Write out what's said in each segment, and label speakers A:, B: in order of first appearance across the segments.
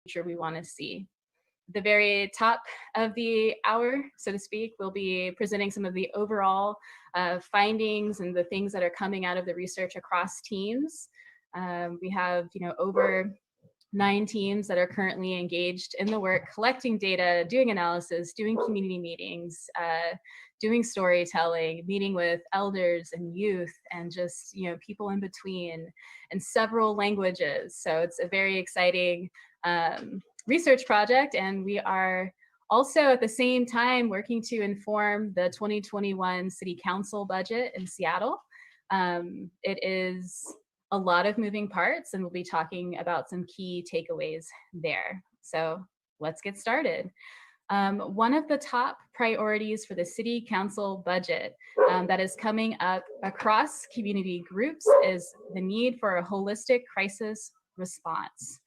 A: future we want to see. At the very top of the hour, so to speak, we'll be presenting some of the overall findings and the things that are coming out of the research across teams. We have, over 9 teams that are currently engaged in the work, collecting data, doing analysis, doing community meetings, doing storytelling, meeting with elders and youth and just, people in between, and several languages. So it's a very exciting research project, and we are also at the same time working to inform the 2021 City Council budget in Seattle. It is a lot of moving parts, and we'll be talking about some key takeaways there. So let's get started. One of the top priorities for the City Council budget that is coming up across community groups is the need for a holistic crisis response.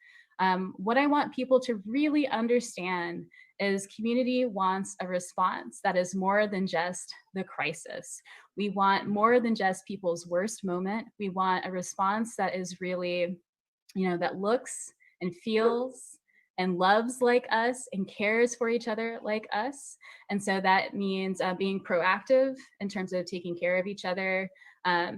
A: What I want people to really understand is community wants a response that is more than just the crisis. We want more than just people's worst moment. We want a response that is really, that looks and feels and loves like us and cares for each other like us. And so that means being proactive in terms of taking care of each other,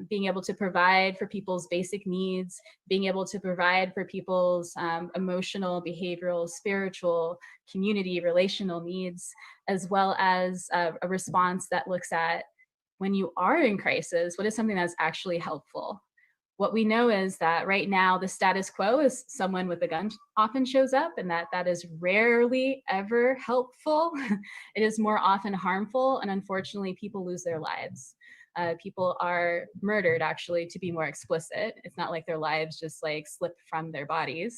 A: being able to provide for people's basic needs, being able to provide for people's emotional, behavioral, spiritual, community, relational needs, as well as a response that looks at when you are in crisis, what is something that's actually helpful? What we know is that right now the status quo is someone with a gun often shows up, and that is rarely ever helpful. It is more often harmful, and unfortunately people lose their lives. People are murdered, actually, to be more explicit. It's not like their lives just like slip from their bodies.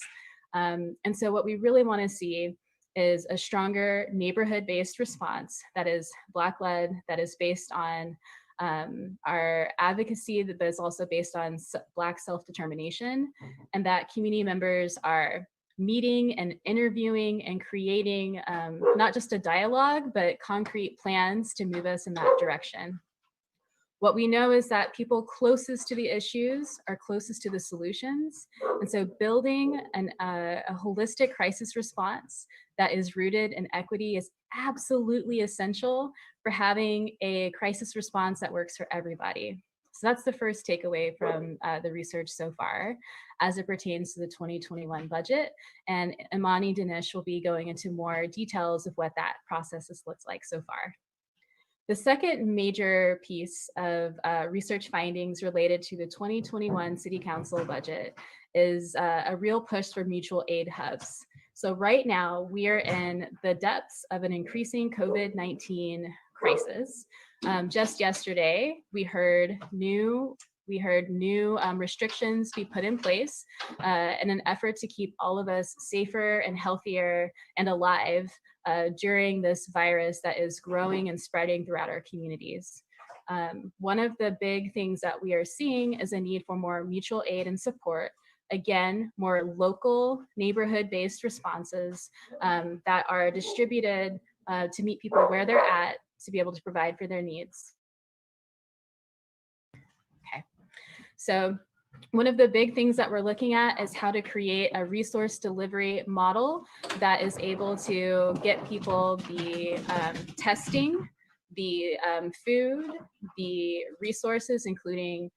A: And so what we really want to see is a stronger neighborhood-based response that is Black-led, that is based on our advocacy, that is also based on Black self-determination, and that community members are meeting and interviewing and creating not just a dialogue, but concrete plans to move us in that direction. What we know is that people closest to the issues are closest to the solutions. And so building a holistic crisis response that is rooted in equity is absolutely essential for having a crisis response that works for everybody. So that's the first takeaway from the research so far as it pertains to the 2021 budget. And Imani Danish will be going into more details of what that process looks like so far. The second major piece of research findings related to the 2021 City Council budget is a real push for mutual aid hubs. So right now we are in the depths of an increasing COVID-19 crisis. Just yesterday, we heard new restrictions be put in place in an effort to keep all of us safer and healthier and alive during this virus that is growing and spreading throughout our communities. One of the big things that we are seeing is a need for more mutual aid and support. Again, more local neighborhood-based responses that are distributed to meet people where they're at, to be able to provide for their needs. Okay, so one of the big things that we're looking at is how to create a resource delivery model that is able to get people the testing, the food, the resources, including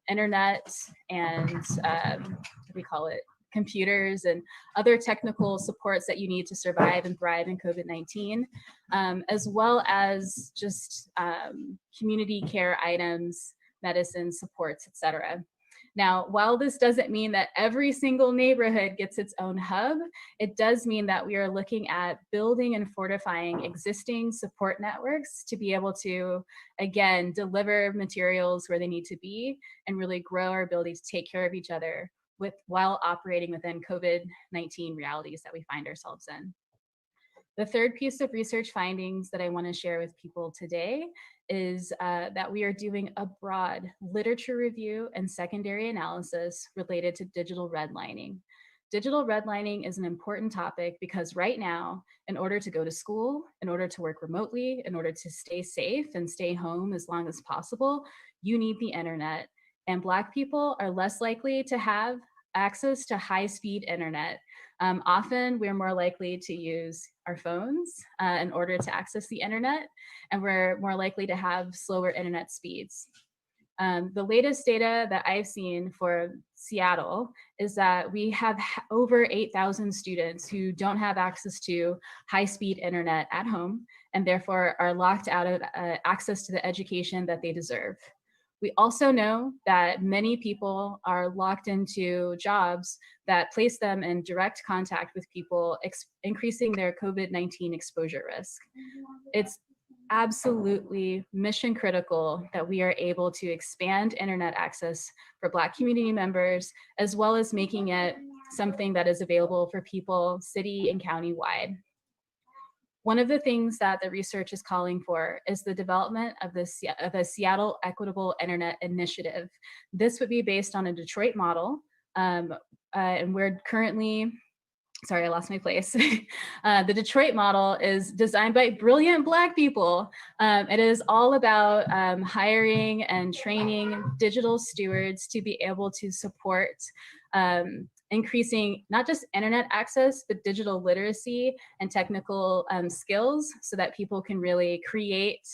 A: internet and what do we call it? Computers and other technical supports that you need to survive and thrive in COVID-19, as well as just community care items, medicine supports, etc. Now, while this doesn't mean that every single neighborhood gets its own hub, it does mean that we are looking at building and fortifying existing support networks to be able to, again, deliver materials where they need to be and really grow our ability to take care of each other while operating within COVID-19 realities that we find ourselves in. The third piece of research findings that I want to share with people today is that we are doing a broad literature review and secondary analysis related to digital redlining. Digital redlining is an important topic because right now, in order to go to school, in order to work remotely, in order to stay safe and stay home as long as possible, you need the internet. And Black people are less likely to have access to high-speed internet. Often we're more likely to use our phones in order to access the internet, and we're more likely to have slower internet speeds. The latest data that I've seen for Seattle is that we have over 8,000 students who don't have access to high-speed internet at home and therefore are locked out of access to the education that they deserve. We also know that many people are locked into jobs that place them in direct contact with people, increasing their COVID-19 exposure risk. It's absolutely mission critical that we are able to expand internet access for Black community members, as well as making it something that is available for people city and county wide. One of the things that the research is calling for is the development of the Seattle Equitable Internet Initiative. This would be based on a Detroit model, and we're currently, sorry, I lost my place. The Detroit model is designed by brilliant Black people. It is all about hiring and training digital stewards to be able to support increasing not just internet access, but digital literacy and technical skills so that people can really create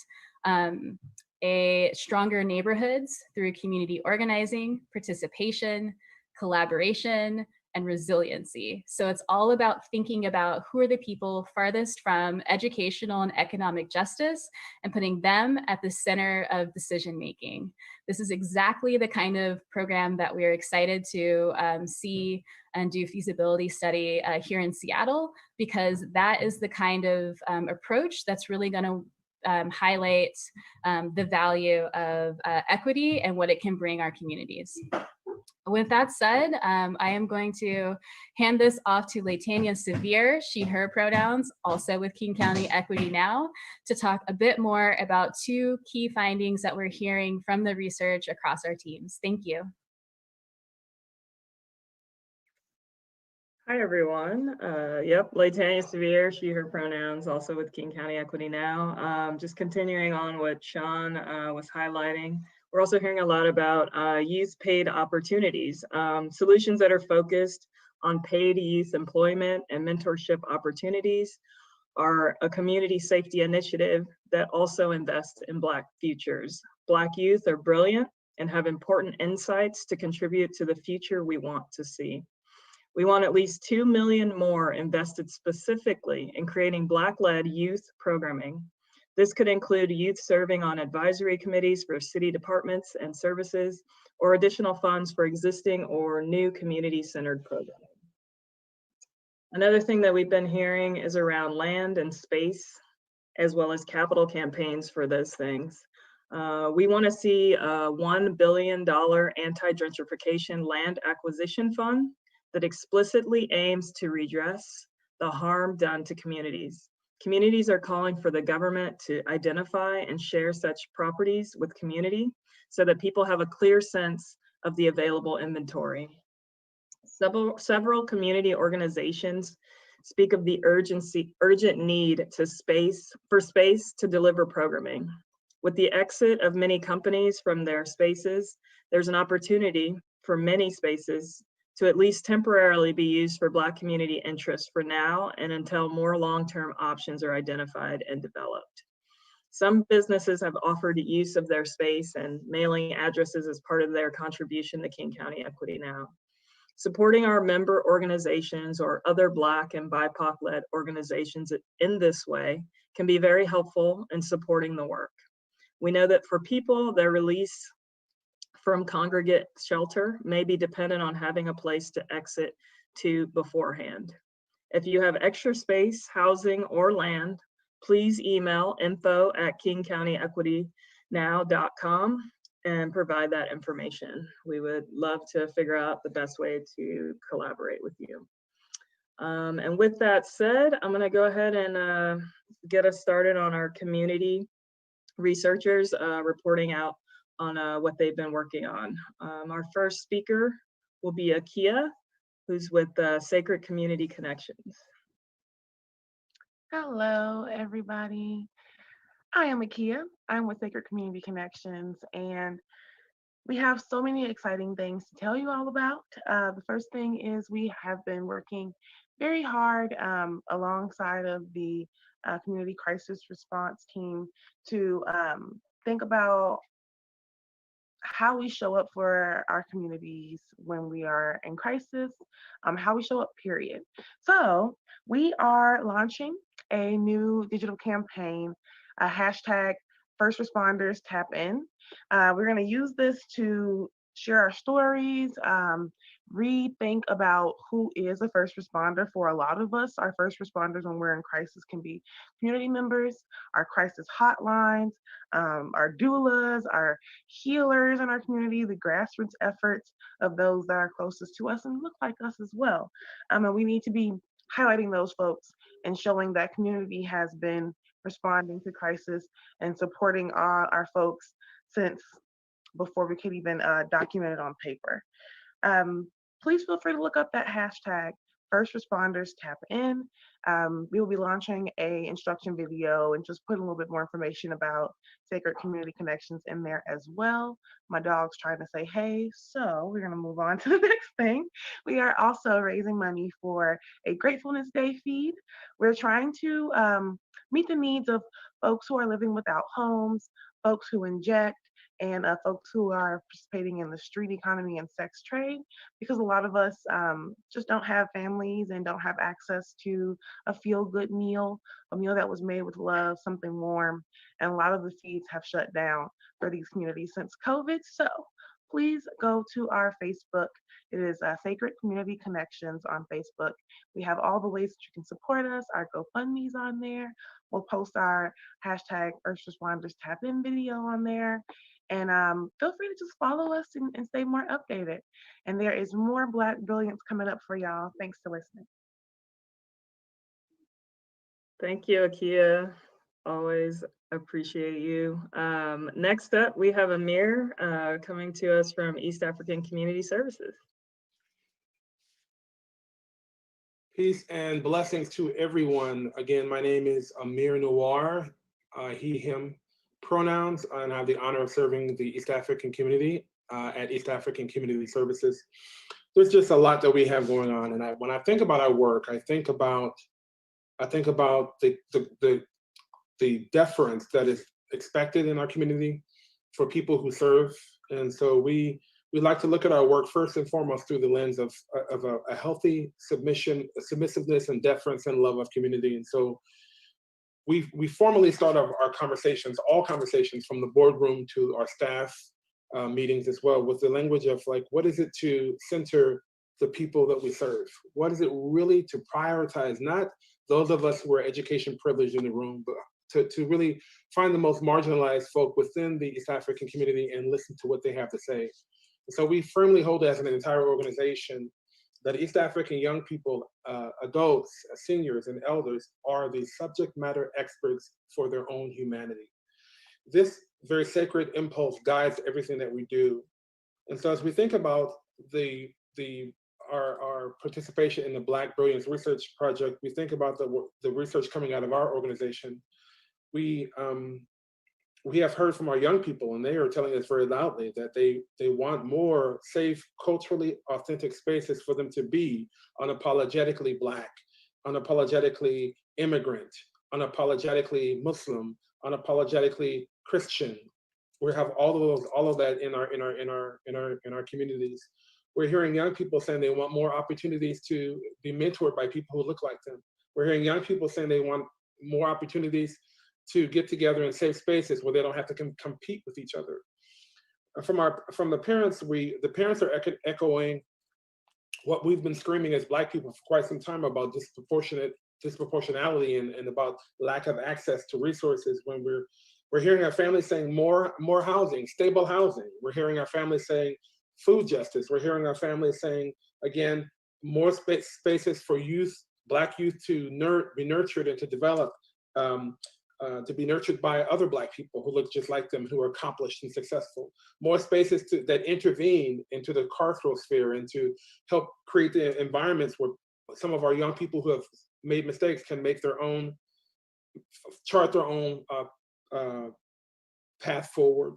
A: a stronger neighborhoods through community organizing, participation, collaboration, and resiliency. So it's all about thinking about who are the people farthest from educational and economic justice and putting them at the center of decision making. This is exactly the kind of program that we're excited to see and do feasibility study here in Seattle, because that is the kind of approach that's really going to highlight the value of equity and what it can bring our communities. With that said, I am going to hand this off to Latanya Sevier, she, her pronouns, also with King County Equity Now, to talk a bit more about two key findings that we're hearing from the research across our teams. Thank you.
B: Hi, everyone. Yep, Latanya Sevier, she, her pronouns, also with King County Equity Now. Just continuing on what Sean was highlighting. We're also hearing a lot about youth paid opportunities, solutions that are focused on paid youth employment and mentorship opportunities are a community safety initiative that also invests in Black futures. Black youth are brilliant and have important insights to contribute to the future we want to see. We want at least 2 million more invested specifically in creating Black-led youth programming. This could include youth serving on advisory committees for city departments and services, or additional funds for existing or new community-centered programming. Another thing that we've been hearing is around land and space, as well as capital campaigns for those things. We want to see a $1 billion anti-gentrification land acquisition fund that explicitly aims to redress the harm done to communities. Communities are calling for the government to identify and share such properties with community so that people have a clear sense of the available inventory. Several community organizations speak of the urgent need for space to deliver programming. With the exit of many companies from their spaces, there's an opportunity for many spaces to at least temporarily be used for Black community interests for now and until more long-term options are identified and developed. Some businesses have offered use of their space and mailing addresses as part of their contribution to King County Equity Now. Supporting our member organizations or other Black and BIPOC-led organizations in this way can be very helpful in supporting the work. We know that for people, their release from congregate shelter may be dependent on having a place to exit to beforehand. If you have extra space, housing, or land, please email info@kingcountyequitynow.com and provide that information. We would love to figure out the best way to collaborate with you. And with that said, I'm gonna go ahead and get us started on our community researchers reporting out on what they've been working on. Our first speaker will be Akia, who's with Sacred Community Connections.
C: Hello, everybody. I am Akia. I'm with Sacred Community Connections, and we have so many exciting things to tell you all about. The first thing is we have been working very hard alongside of the community crisis response team to think about how we show up for our communities when we are in crisis, how we show up, period. So we are launching a new digital campaign, a hashtag First Responders Tap In. We're going to use this to share our stories, rethink about who is a first responder. For a lot of us, our first responders when we're in crisis can be community members, our crisis hotlines, our doulas, our healers in our community, the grassroots efforts of those that are closest to us and look like us as well. And we need to be highlighting those folks and showing that community has been responding to crisis and supporting our folks since before we could even document it on paper. Please feel free to look up that hashtag First Responders Tap In. We will be launching a instruction video and just putting a little bit more information about Sacred Community Connections in there as well. My dog's trying to say hey, so we're going to move on to the next thing. We are also raising money for a Gratefulness Day feed. We're trying to meet the needs of folks who are living without homes, folks who inject, and folks who are participating in the street economy and sex trade, because a lot of us just don't have families and don't have access to a feel-good meal, a meal that was made with love, something warm, and a lot of the feeds have shut down for these communities since COVID. So please go to our Facebook. It is Sacred Community Connections on Facebook. We have all the ways that you can support us, our GoFundMe's on there. We'll post our hashtag First Responders Tap In video on there. And feel free to just follow us and stay more updated. And there is more Black Brilliance coming up for y'all. Thanks for listening.
B: Thank you, Akia. Always appreciate you. Next up, we have Amir coming to us from East African Community Services.
D: Peace and blessings to everyone. Again, my name is Amir Noir, he, him pronouns, and I have the honor of serving the East African community at East African Community Services. There's just a lot that we have going on, and when I think about our work, I think about the deference that is expected in our community for people who serve, and so we like to look at our work first and foremost through the lens of a healthy submissiveness and deference and love of community. And so we formally start our conversations, all conversations from the boardroom to our staff meetings as well, with the language of like, what is it to center the people that we serve? What is it really to prioritize, not those of us who are education privileged in the room, but to really find the most marginalized folk within the East African community and listen to what they have to say. So we firmly hold as an entire organization that East African young people, adults, seniors, and elders are the subject matter experts for their own humanity. This very sacred impulse guides everything that we do. And so as we think about our participation in the Black Brilliance Research Project, we think about the research coming out of our organization. We have heard from our young people, and they are telling us very loudly that they want more safe, culturally authentic spaces for them to be unapologetically Black, unapologetically immigrant, unapologetically Muslim, unapologetically Christian. We have all of that in our communities. We're hearing young people saying they want more opportunities to be mentored by people who look like them. We're hearing young people saying they want more opportunities to get together in safe spaces where they don't have to compete with each other. From the parents, the parents are echoing what we've been screaming as Black people for quite some time about disproportionality and about lack of access to resources. When we're hearing our families saying more housing, stable housing. We're hearing our families saying food justice. We're hearing our families saying, again, more spaces for youth, Black youth to be nurtured and to develop, to be nurtured by other Black people who look just like them, who are accomplished and successful. More spaces that intervene into the carceral sphere and to help create the environments where some of our young people who have made mistakes can make their own, chart their own path forward.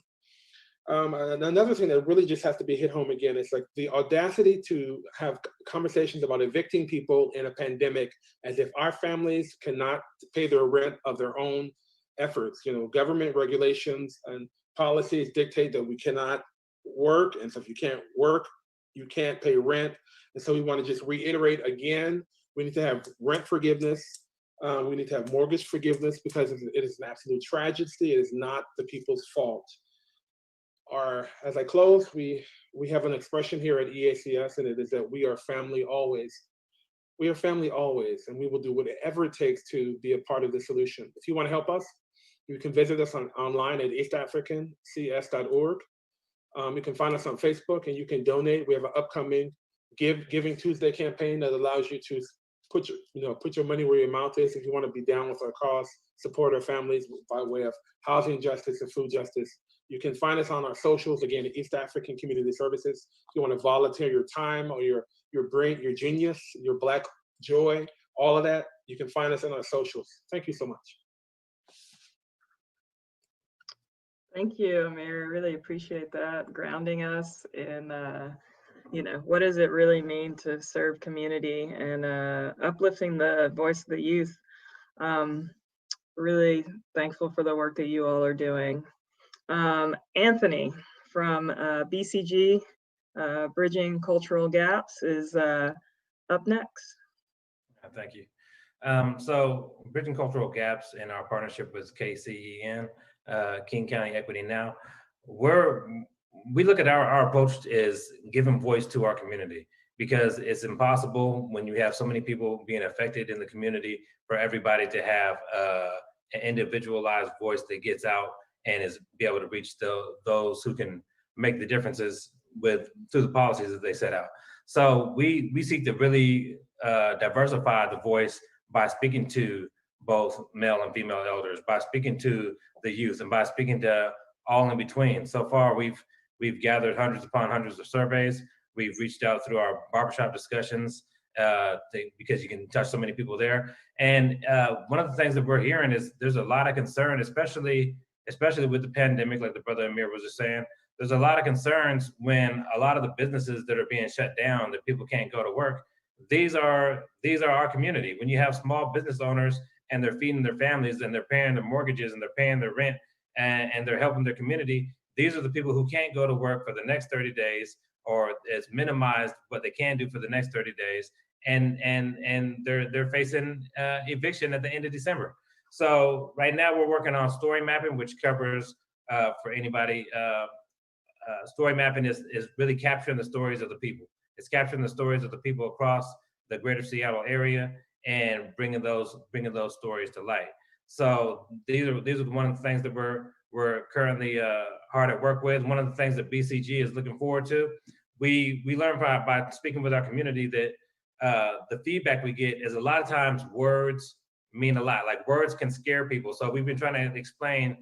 D: And another thing that really just has to be hit home again is like the audacity to have conversations about evicting people in a pandemic as if our families cannot pay their rent of their own efforts. You know, government regulations and policies dictate that we cannot work. And so if you can't work, you can't pay rent. And so we want to just reiterate again, we need to have rent forgiveness. We need to have mortgage forgiveness because it is an absolute tragedy. It is not the people's fault. As I close, we have an expression here at EACS, and it is that we are family always. We are family always, and we will do whatever it takes to be a part of the solution. If you want to help us, you can visit us online at eastafricancs.org. You can find us on Facebook, and you can donate. We have an upcoming Giving Tuesday campaign that allows you to put your money where your mouth is. If you want to be down with our cause, support our families by way of housing justice and food justice. You can find us on our socials, again, at East African Community Services. If you want to volunteer your time or your brain, your genius, your Black joy, all of that, you can find us on our socials. Thank you so much.
B: Thank you, Amir. I really appreciate that, grounding us in, what does it really mean to serve community and uplifting the voice of the youth. Really thankful for the work that you all are doing. Anthony from BCG, Bridging Cultural Gaps, is up next.
E: Thank you. So Bridging Cultural Gaps in our partnership with KCEN, King County Equity Now, we look at our approach is giving voice to our community, because it's impossible when you have so many people being affected in the community for everybody to have an individualized voice that gets out and is be able to reach those who can make the differences through the policies that they set out. So we seek to really diversify the voice by speaking to both male and female elders, by speaking to the youth, and by speaking to all in between. So far, we've gathered hundreds upon hundreds of surveys. We've reached out through our barbershop discussions because you can touch so many people there. And one of the things that we're hearing is there's a lot of concern, especially with the pandemic, like the brother Amir was just saying. There's a lot of concerns when a lot of the businesses that are being shut down, that people can't go to work. These are our community. When you have small business owners and they're feeding their families and they're paying their mortgages and they're paying their rent and they're helping their community, these are the people who can't go to work for the next 30 days, or it's minimized what they can do for the next 30 days. And they're facing eviction at the end of December. So right now we're working on story mapping, which covers for anybody. Story mapping is really capturing the stories of the people. It's capturing the stories of the people across the greater Seattle area and bringing those stories to light. So these are one of the things that we're currently hard at work with. One of the things that BCG is looking forward to. We learn by speaking with our community that the feedback we get is a lot of times words mean a lot. Like, words can scare people. So we've been trying to explain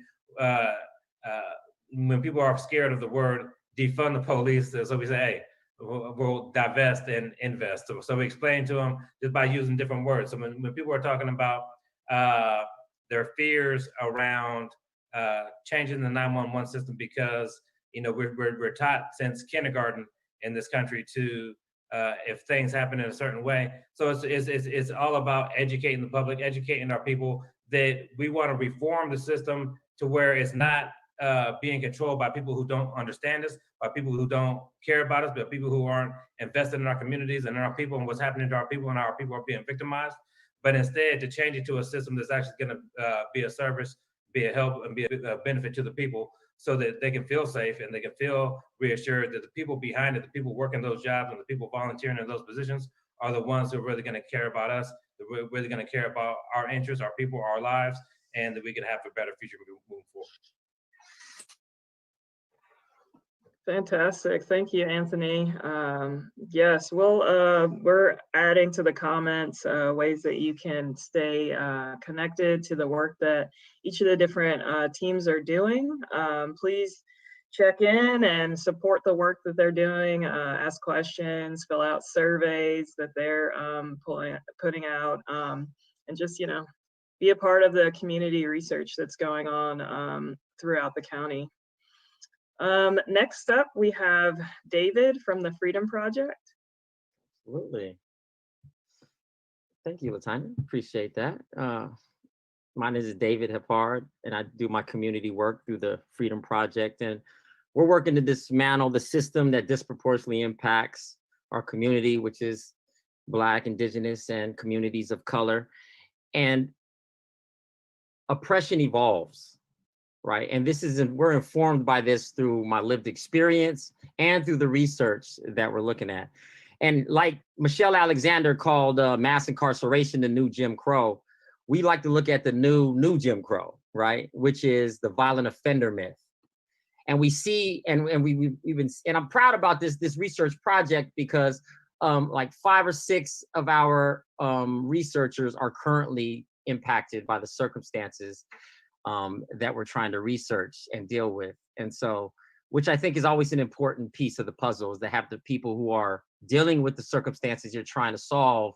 E: when people are scared of the word defund the police, so we say, hey, we'll divest and invest. So we explain to them just by using different words. So when people are talking about their fears around changing the 911 system, because we're taught since kindergarten in this country to if things happen in a certain way. So it's all about educating the public, educating our people that we want to reform the system to where it's not being controlled by people who don't understand us, by people who don't care about us, but people who aren't invested in our communities and in our people and what's happening to our people, and our people are being victimized. But instead, to change it to a system that's actually going to be a service, be a help, and be a benefit to the people, so that they can feel safe and they can feel reassured that the people behind it, the people working those jobs and the people volunteering in those positions are the ones who are really going to care about us, that we're really going to care about our interests, our people, our lives, and that we can have a better future moving forward.
B: Fantastic. Thank you, Anthony. Yes, we're adding to the comments ways that you can stay connected to the work that each of the different teams are doing. Please check in and support the work that they're doing, ask questions, fill out surveys that they're putting out, and just, be a part of the community research that's going on throughout the county. Next up, we have David from the Freedom Project.
F: Absolutely. Thank you, Latanya. Appreciate that. My name is David Hepard, and I do my community work through the Freedom Project. And we're working to dismantle the system that disproportionately impacts our community, which is Black, Indigenous, and communities of color. And oppression evolves, right? And we're informed by this through my lived experience and through the research that we're looking at. And like Michelle Alexander called mass incarceration the new Jim Crow, we like to look at the new Jim Crow, right? Which is the violent offender myth. And we see, and I'm proud about this research project because like 5 or 6 of our researchers are currently impacted by the circumstances that we're trying to research and deal with. And so, which I think is always an important piece of the puzzle, is to have the people who are dealing with the circumstances you're trying to solve,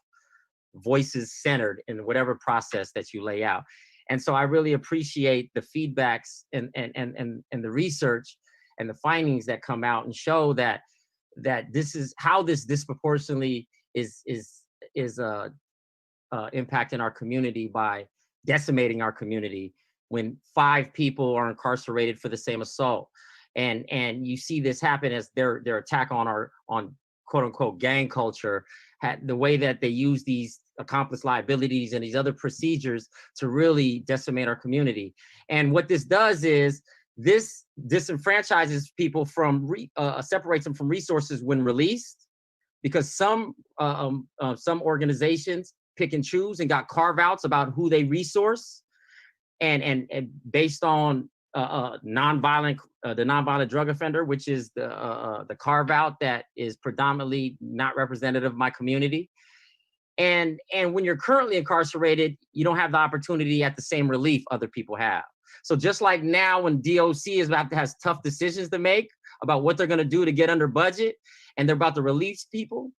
F: voices centered in whatever process that you lay out. And so I really appreciate the feedbacks and the research and the findings that come out and show that this is how this disproportionately is impacting our community by decimating our community when 5 people are incarcerated for the same assault. And you see this happen as their attack on quote unquote gang culture, the way that they use these accomplice liabilities and these other procedures to really decimate our community. And what this does is this disenfranchises people from, separates them from resources when released, because some organizations pick and choose and got carve-outs about who they resource, and based on the nonviolent drug offender, which is the carve-out that is predominantly not representative of my community. And when you're currently incarcerated, you don't have the opportunity at the same relief other people have. So just like now when DOC has tough decisions to make about what they're gonna do to get under budget, and they're about to release people,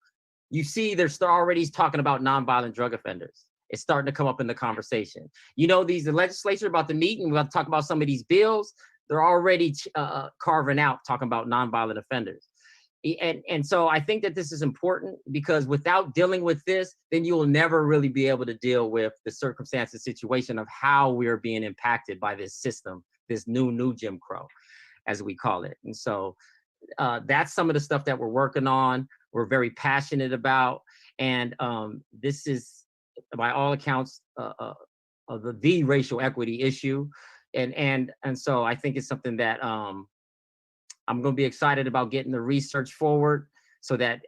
F: you see they're already talking about nonviolent drug offenders. It's starting to come up in the conversation. You know, the legislature about to meet and we're about to talk about some of these bills, they're already carving out, talking about nonviolent offenders. And so I think that this is important, because without dealing with this, then you will never really be able to deal with the circumstances, situation of how we're being impacted by this system, this new Jim Crow, as we call it. And so that's some of the stuff that we're working on, we're very passionate about. And this is, by all accounts, the racial equity issue. And so I think it's something that I'm going to be excited about getting the research forward, so that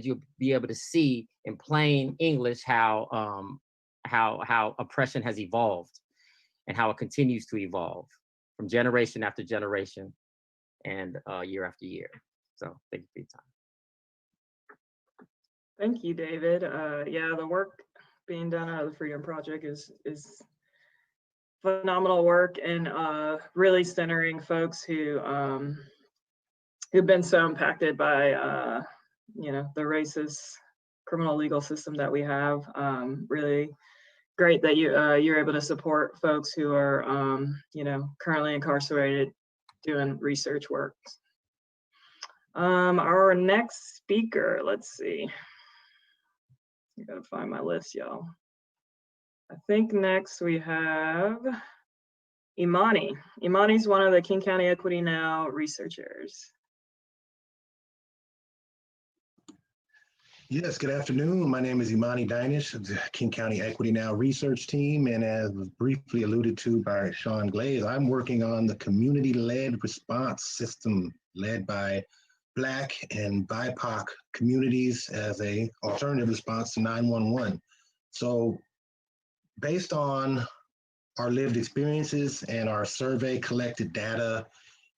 F: you'll be able to see in plain English how oppression has evolved and how it continues to evolve from generation after generation and year after year. So thank you for your time.
B: Thank you, David. Yeah, the work being done out of the Freedom Project is phenomenal work, and really centering folks who've been so impacted by the racist criminal legal system that we have. Really great that you're able to support folks who are currently incarcerated doing research work. Our next speaker, let's see. I gotta find my list, y'all. I think next we have Imani. Imani's one of the King County Equity Now researchers.
G: Yes, good afternoon. My name is Imani Dinish of the King County Equity Now research team. And as was briefly alluded to by Sean Glaze, I'm working on the community-led response system led by Black and BIPOC communities as an alternative response to 911. So based on our lived experiences and our survey collected data,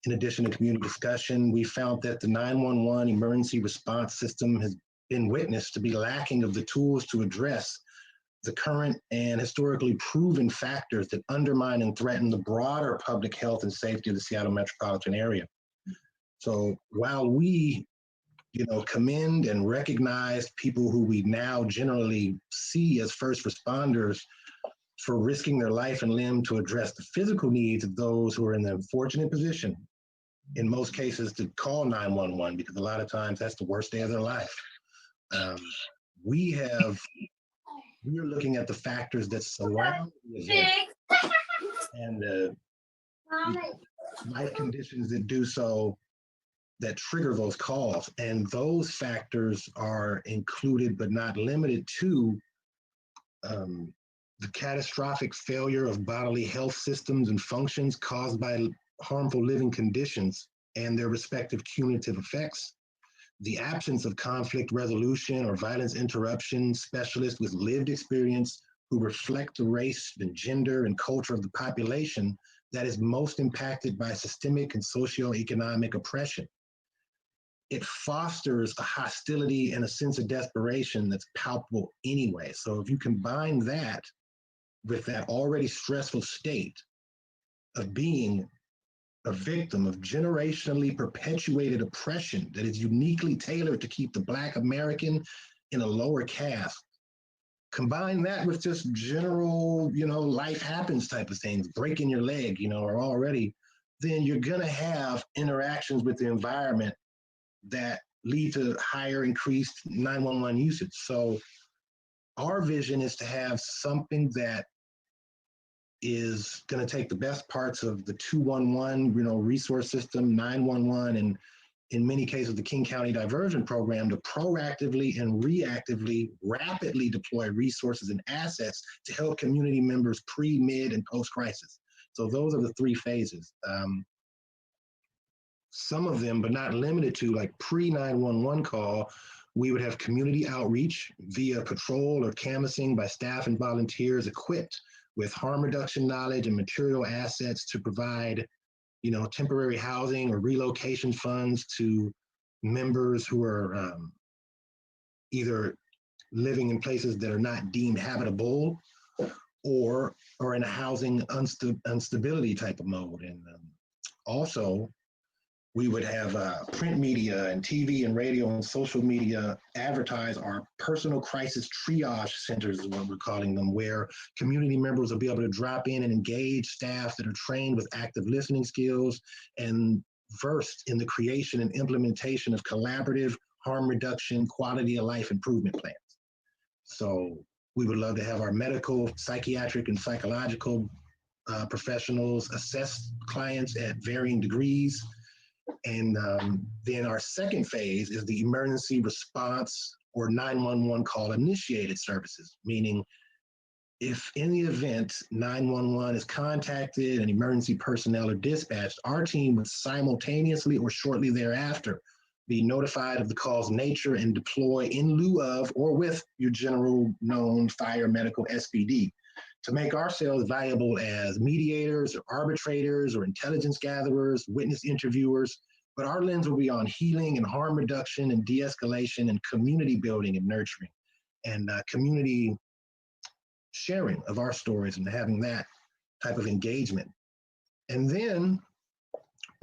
G: in addition to community discussion, we found that the 911 emergency response system has been witnessed to be lacking of the tools to address the current and historically proven factors that undermine and threaten the broader public health and safety of the Seattle metropolitan area. So while we, commend and recognize people who we now generally see as first responders for risking their life and limb to address the physical needs of those who are in the unfortunate position in most cases to call 911 because a lot of times that's the worst day of their life. We are looking at the factors that surround the event and the life conditions that do so, that trigger those calls. And those factors are included but not limited to the catastrophic failure of bodily health systems and functions caused by harmful living conditions and their respective cumulative effects, the absence of conflict resolution or violence interruption specialists with lived experience who reflect the race and gender and culture of the population that is most impacted by systemic and socioeconomic oppression. It fosters a hostility and a sense of desperation that's palpable anyway. So if you combine that with that already stressful state of being a victim of generationally perpetuated oppression that is uniquely tailored to keep the Black American in a lower caste, combine that with just general, life happens type of things, breaking your leg, or already, then you're gonna have interactions with the environment that lead to higher increased 911 usage. So our vision is to have something that is going to take the best parts of the 211, resource system, 911, and in many cases, the King County Diversion Program to proactively and reactively, rapidly deploy resources and assets to help community members pre, mid, and post-crisis. So those are the three phases. Some of them, but not limited to, like pre-911 call, we would have community outreach via patrol or canvassing by staff and volunteers equipped with harm reduction knowledge and material assets to provide, temporary housing or relocation funds to members who are either living in places that are not deemed habitable or are in a housing instability type of mode. And also, we would have print media and TV and radio and social media advertise our personal crisis triage centers is what we're calling them, where community members will be able to drop in and engage staff that are trained with active listening skills and versed in the creation and implementation of collaborative harm reduction, quality of life improvement plans. So we would love to have our medical, psychiatric, and psychological professionals assess clients at varying degrees. And then our second phase is the emergency response or 911 call initiated services, meaning if in the event 911 is contacted and emergency personnel are dispatched, our team would simultaneously or shortly thereafter be notified of the call's nature and deploy in lieu of or with your general known fire medical SPD to make ourselves valuable as mediators or arbitrators or intelligence gatherers, witness interviewers, but our lens will be on healing and harm reduction and de-escalation and community building and nurturing and community sharing of our stories and having that type of engagement. And then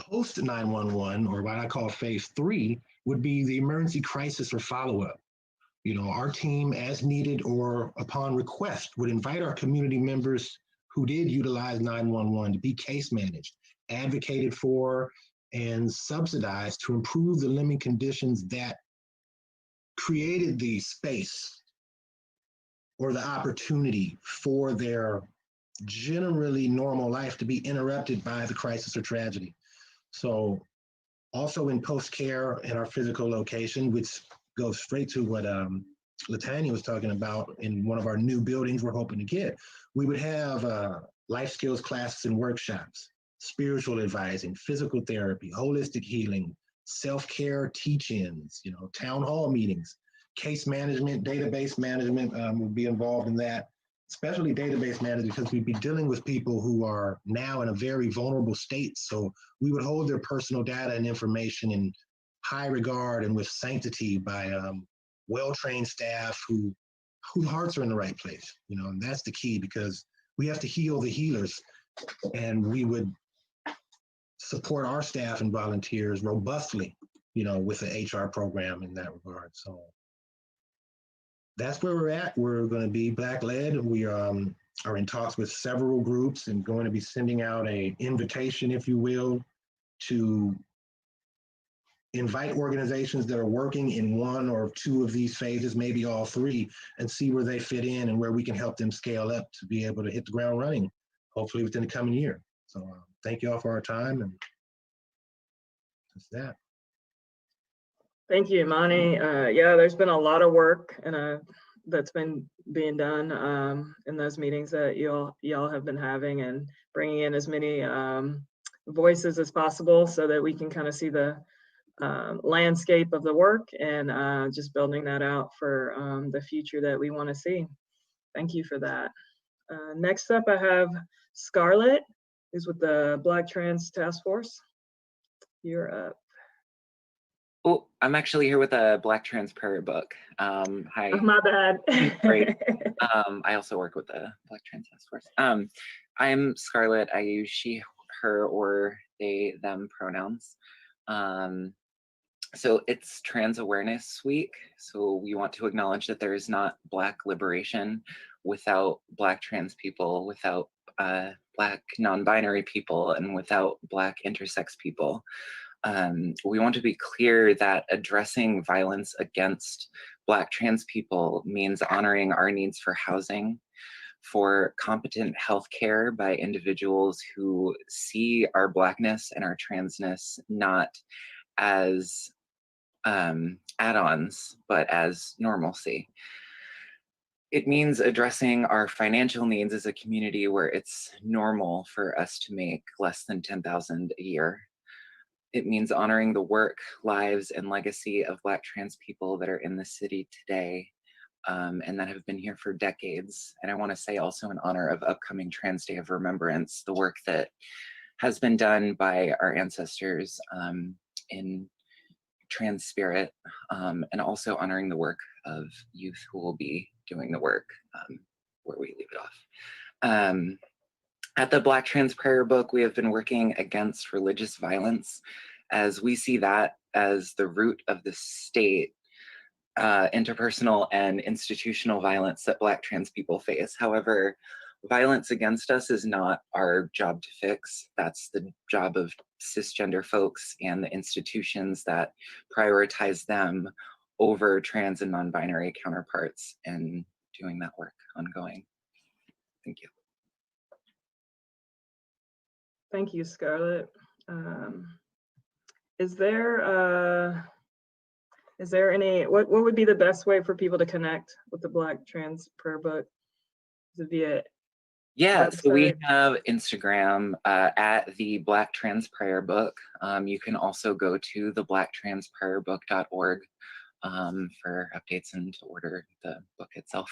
G: post 911, or what I call phase 3, would be the emergency crisis or follow-up. Our team, as needed or upon request, would invite our community members who did utilize 911 to be case managed, advocated for, and subsidized to improve the living conditions that created the space or the opportunity for their generally normal life to be interrupted by the crisis or tragedy. So also in post-care in our physical location, which goes straight to what Latanya was talking about in one of our new buildings we're hoping to get, we would have life skills classes and workshops, spiritual advising, physical therapy, holistic healing, self-care teach-ins, town hall meetings, case management, database management would be involved in that, especially database management, because we'd be dealing with people who are now in a very vulnerable state. So we would hold their personal data and information in high regard and with sanctity by well-trained staff whose hearts are in the right place, and that's the key, because we have to heal the healers, and we would support our staff and volunteers robustly, with the HR program in that regard. So that's where we're at. We're going to be Black-led. We are in talks with several groups and going to be sending out an invitation, if you will, to invite organizations that are working in one or two of these phases, maybe all three, and see where they fit in and where we can help them scale up to be able to hit the ground running, hopefully within the coming year. So thank you all for our time, and that's that.
B: Thank you, Imani. Yeah, there's been a lot of work and that's been being done in those meetings that y'all have been having, and bringing in as many voices as possible so that we can kind of see the landscape of the work, and just building that out for the future that we want to see. Thank you for that. Next up, I have Scarlett, who's with the Black Trans Task Force. You're up.
H: Oh, I'm actually here with a Black Trans Prayer Book. Hi.
B: Oh, my bad.
H: Great. I also work with the Black Trans Task Force. I'm Scarlett. I use she, her, or they, them pronouns. So it's Trans Awareness Week. So we want to acknowledge that there is not Black liberation without Black trans people, without Black non-binary people, and without Black intersex people. We want to be clear that addressing violence against Black trans people means honoring our needs for housing, for competent healthcare by individuals who see our Blackness and our transness not as add-ons, but as normalcy. It means addressing our financial needs as a community where it's normal for us to make less than $10,000 a year. It means honoring the work, lives, and legacy of Black trans people that are in the city today, and that have been here for decades. And I want to say also in honor of upcoming Trans Day of Remembrance, the work that has been done by our ancestors in trans spirit, and also honoring the work of youth who will be doing the work where we leave it off. At the Black Trans Prayer Book, we have been working against religious violence, as we see that as the root of the state, interpersonal and institutional violence that Black trans people face. However, violence against us is not our job to fix. That's the job of cisgender folks and the institutions that prioritize them over trans and non-binary counterparts, and doing that work ongoing. Thank you.
B: Thank you, Scarlett. Is there any, what would be the best way for people to connect with the Black Trans Prayer Book? Is it via
H: Yeah,
B: website?
H: so we have Instagram at the Black Trans Prayer Book. You can also go to the blacktransprayerbook.org for updates and to order the book itself.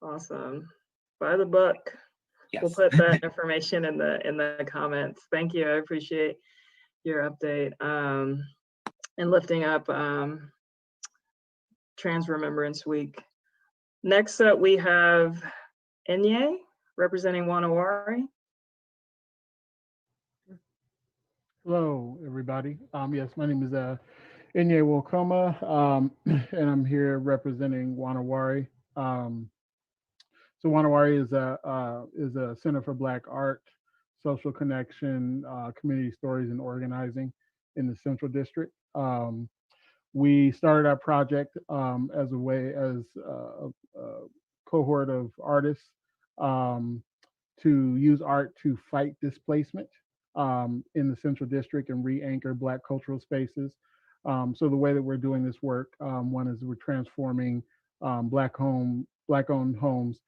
B: Awesome. Buy the book.
H: Yes.
B: We'll put that information in the comments. Thank you. I appreciate your update and lifting up Trans Remembrance Week. Next up, we have Enye representing Wanawari.
I: Hello, everybody. Yes, my name is Enye Wokoma, and I'm here representing Wanawari. So Wanawari is a Center for Black Art, Social Connection, Community Stories, and Organizing in the Central District. We started our project as a cohort of artists to use art to fight displacement in the Central District and re-anchor Black cultural spaces. So the way that we're doing this work, one is we're transforming Black-owned homes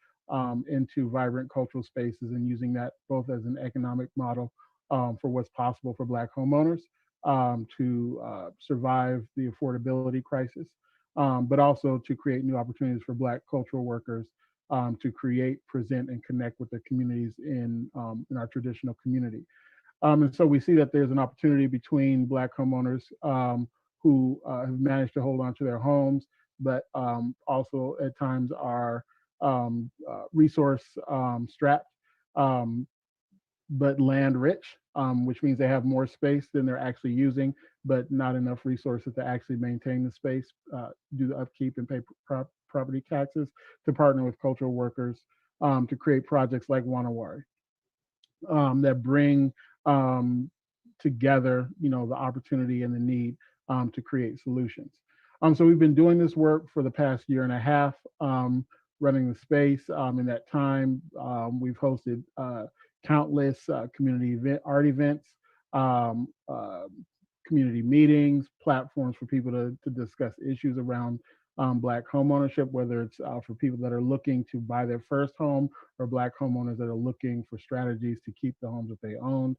I: into vibrant cultural spaces, and using that both as an economic model for what's possible for Black homeowners to survive the affordability crisis, but also to create new opportunities for Black cultural workers to create, present, and connect with the communities in our traditional community. And so we see that there's an opportunity between Black homeowners who have managed to hold on to their homes, but also at times are resource strapped, but land rich, which means they have more space than they're actually using, but not enough resources to actually maintain the space, do the upkeep, and pay property taxes, to partner with cultural workers to create projects like Wanawari that bring together, the opportunity and the need to create solutions. So we've been doing this work for the past year and a half, running the space. In that time, we've hosted countless community art events, um, uh, community meetings, platforms for people to discuss issues around Black homeownership, whether it's for people that are looking to buy their first home or Black homeowners that are looking for strategies to keep the homes that they own.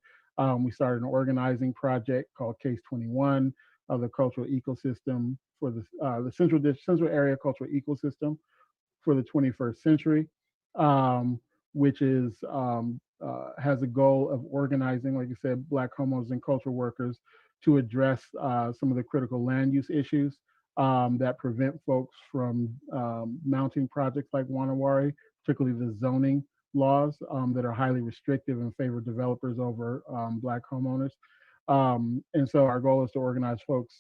I: We started an organizing project called Case 21 of the cultural ecosystem for the Central Area Cultural Ecosystem for the 21st century, which is has a goal of organizing, like you said, Black homeowners and cultural workers to address some of the critical land use issues that prevent folks from mounting projects like Wanawari, particularly the zoning laws that are highly restrictive and favor developers over Black homeowners. And so our goal is to organize folks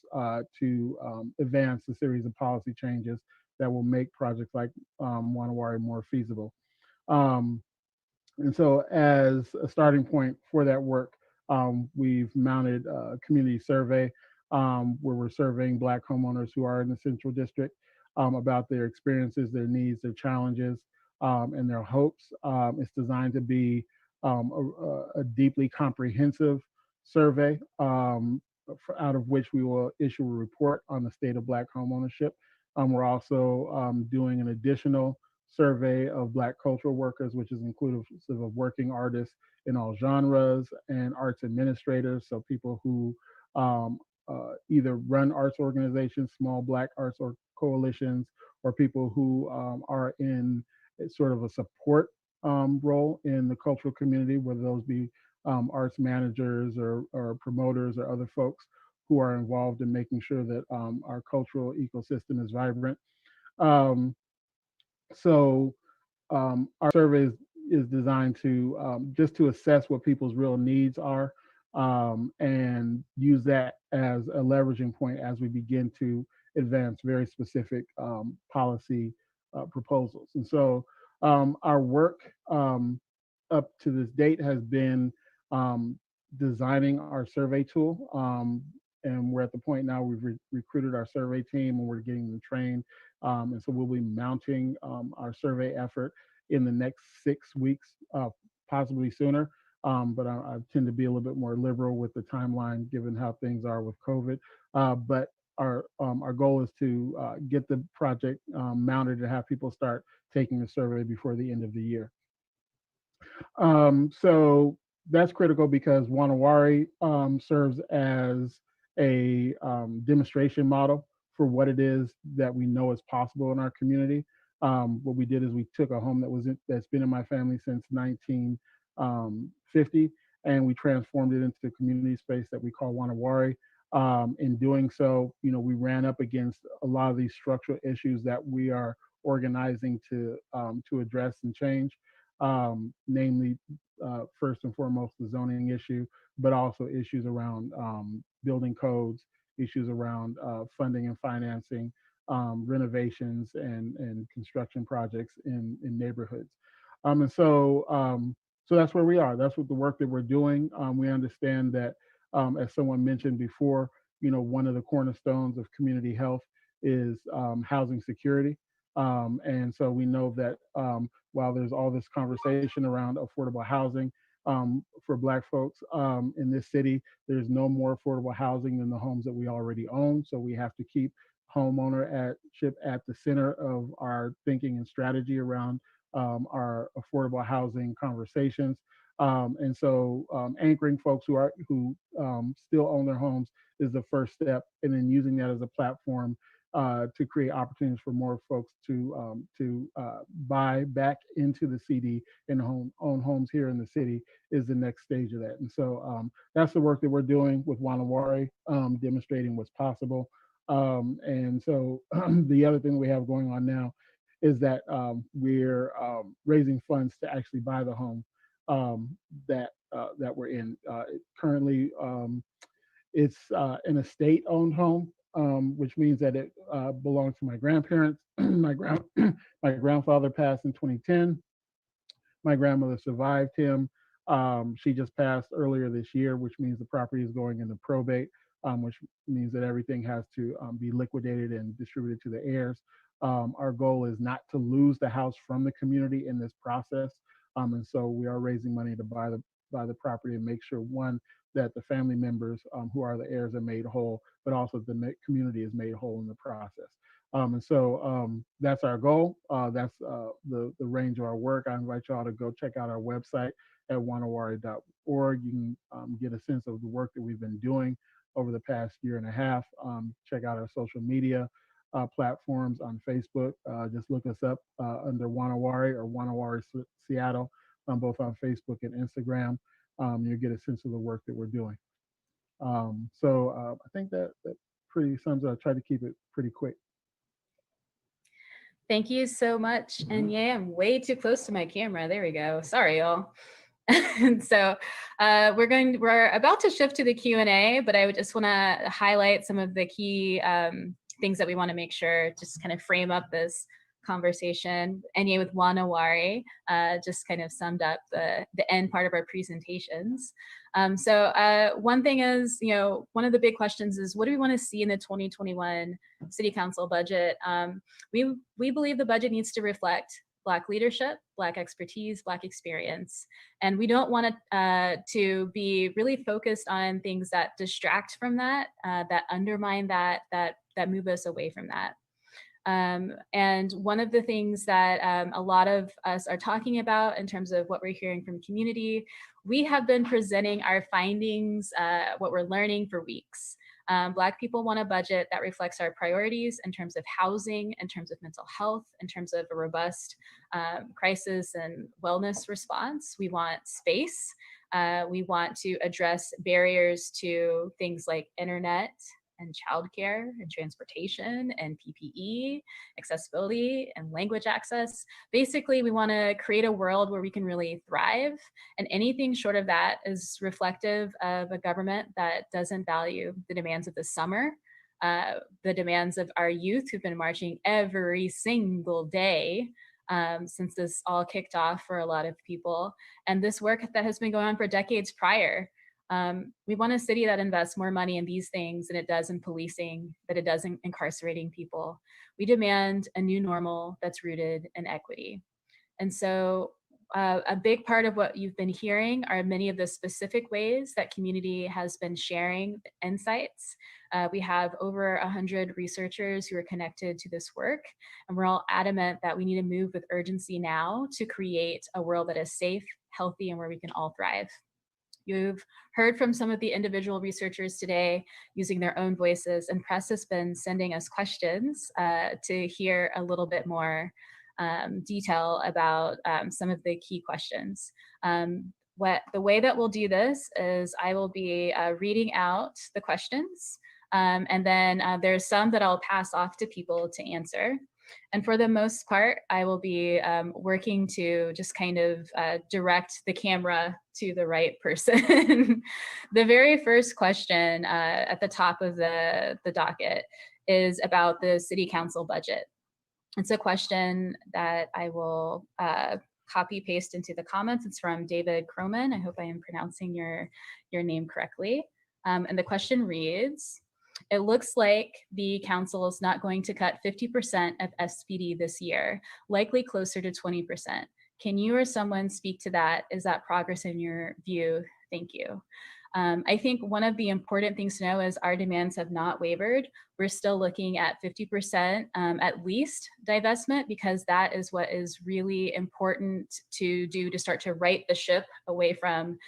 I: to advance a series of policy changes that will make projects like Wanawari more feasible. And so as a starting point for that work, we've mounted a community survey where we're surveying Black homeowners who are in the Central District about their experiences, their needs, their challenges, and their hopes. It's designed to be a deeply comprehensive survey out of which we will issue a report on the state of Black homeownership. We're also doing an additional survey of Black cultural workers, which is inclusive of working artists in all genres and arts administrators, so people who either run arts organizations, small Black arts or coalitions, or people who are in sort of a support role in the cultural community, whether those be arts managers or promoters or other folks who are involved in making sure that our cultural ecosystem is vibrant. So our survey is designed to just to assess what people's real needs are and use that as a leveraging point as we begin to advance very specific policy proposals. And so our work up to this date has been designing our survey tool. And we're at the point now we've recruited our survey team and we're getting them trained. And so we'll be mounting our survey effort in the next 6 weeks, possibly sooner. But I tend to be a little bit more liberal with the timeline given how things are with COVID. But our goal is to get the project mounted to have people start taking the survey before the end of the year. So that's critical because Wanawari serves as a demonstration model for what it is that we know is possible in our community. What we did is we took a home that's been in my family since 1950, and we transformed it into a community space that we call Wanawari. In doing so, we ran up against a lot of these structural issues that we are organizing to address and change, namely, first and foremost, the zoning issue, but also issues around building codes, issues around funding and financing, renovations and construction projects in neighborhoods. And so that's where we are. That's what the work that we're doing. We understand that, as someone mentioned before, one of the cornerstones of community health is housing security. And so we know that while there's all this conversation around affordable housing for Black folks in this city, there's no more affordable housing than the homes that we already own. So we have to keep homeownership at the center of our thinking and strategy around our affordable housing conversations. And so anchoring folks who still own their homes is the first step, and then using that as a platform to create opportunities for more folks to buy back into the CD and own homes here in the city is the next stage of that. And so that's the work that we're doing with Wanawari, demonstrating what's possible. And so the other thing we have going on now is that we're raising funds to actually buy the home that we're in. Currently, it's an estate-owned home, which means that it belongs to my grandparents. My grandfather passed in 2010. My grandmother survived him. She just passed earlier this year, which means the property is going into probate. which means that everything has to be liquidated and distributed to the heirs. Our goal is not to lose the house from the community in this process. And so we are raising money to buy the property and make sure, one, that the family members who are the heirs are made whole, but also the community is made whole in the process. And so that's our goal. That's the range of our work. I invite y'all to go check out our website at wanawari.org. You can get a sense of the work that we've been doing over the past year and a half. Check out our social media platforms on Facebook. Just look us up under Wanawari or Wanawari Seattle, both on Facebook and Instagram. You'll get a sense of the work that we're doing. So I think that pretty sums it up. I tried to keep it pretty quick.
A: Thank you so much. And yeah, I'm way too close to my camera. There we go. Sorry, y'all. And so we're about to shift to the Q&A, but I would just want to highlight some of the key things that we want to make sure just kind of frame up this conversation. Enya with Wanawari just kind of summed up the end part of our presentations. So one thing is, one of the big questions is, what do we want to see in the 2021 City Council budget? We believe the budget needs to reflect Black leadership, Black expertise, Black experience. And we don't want to be really focused on things that distract from that, that undermine that move us away from that. And one of the things that a lot of us are talking about in terms of what we're hearing from community, we have been presenting our findings, what we're learning for weeks. Black people want a budget that reflects our priorities in terms of housing, in terms of mental health, in terms of a robust crisis and wellness response. We want space. We want to address barriers to things like internet and childcare and transportation and PPE, accessibility and language access. Basically, we want to create a world where we can really thrive, and anything short of that is reflective of a government that doesn't value the demands of the summer, the demands of our youth who've been marching every single day since this all kicked off for a lot of people, and this work that has been going on for decades prior. We want a city that invests more money in these things than it does in policing, that it does in incarcerating people. We demand a new normal that's rooted in equity. And so a big part of what you've been hearing are many of the specific ways that community has been sharing insights. We have over 100 researchers who are connected to this work, and we're all adamant that we need to move with urgency now to create a world that is safe, healthy, and where we can all thrive. You've heard from some of the individual researchers today using their own voices, and press has been sending us questions to hear a little bit more detail about some of the key questions. The way that we'll do this is I will be reading out the questions, and then there's some that I'll pass off to people to answer. And for the most part, I will be working to just kind of direct the camera to the right person. The very first question at the top of the docket is about the City Council budget. It's a question that I will copy paste into the comments. It's from David Croman. I hope I am pronouncing your name correctly. And the question reads, it looks like the council is not going to cut 50% of SPD this year, likely closer to 20%. Can you or someone speak to that? Is that progress in your view? Thank you. I think one of the important things to know is our demands have not wavered. We're still looking at 50% at least divestment, because that is what is really important to do to start to right the ship away from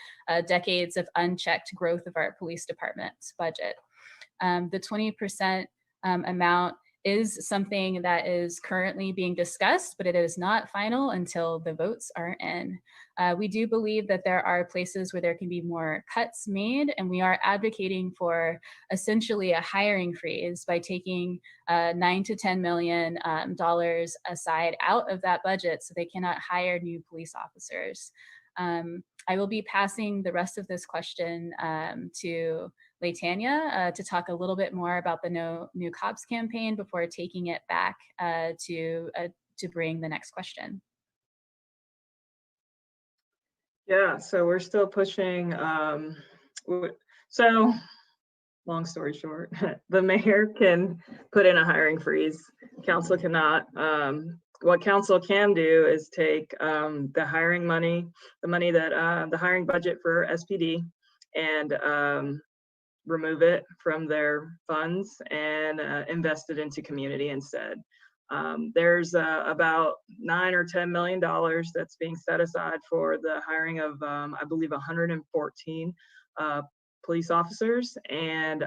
A: decades of unchecked growth of our police department's budget. The 20% amount is something that is currently being discussed, but it is not final until the votes are in. We do believe that there are places where there can be more cuts made, and we are advocating for essentially a hiring freeze by taking $9 to $10 million aside out of that budget so they cannot hire new police officers. I will be passing the rest of this question to Latanya to talk a little bit more about the No New Cops campaign before taking it back to bring the next question.
B: Yeah, so we're still pushing. So long story short, the mayor can put in a hiring freeze. Council cannot. What council can do is take the hiring money, the money that the hiring budget for SPD, and remove it from their funds and invest it into community instead. There's about $9 or $10 million that's being set aside for the hiring of, I believe, 114 police officers, and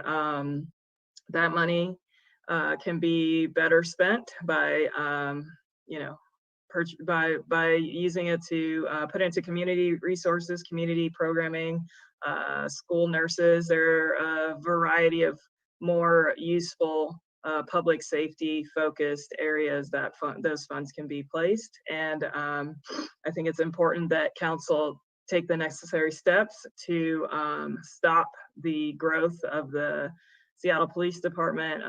B: that money can be better spent by, you know, by using it to put into community resources, community programming, school nurses. There are a variety of more useful public safety focused areas that those funds can be placed. And I think it's important that council take the necessary steps to stop the growth of the Seattle Police Department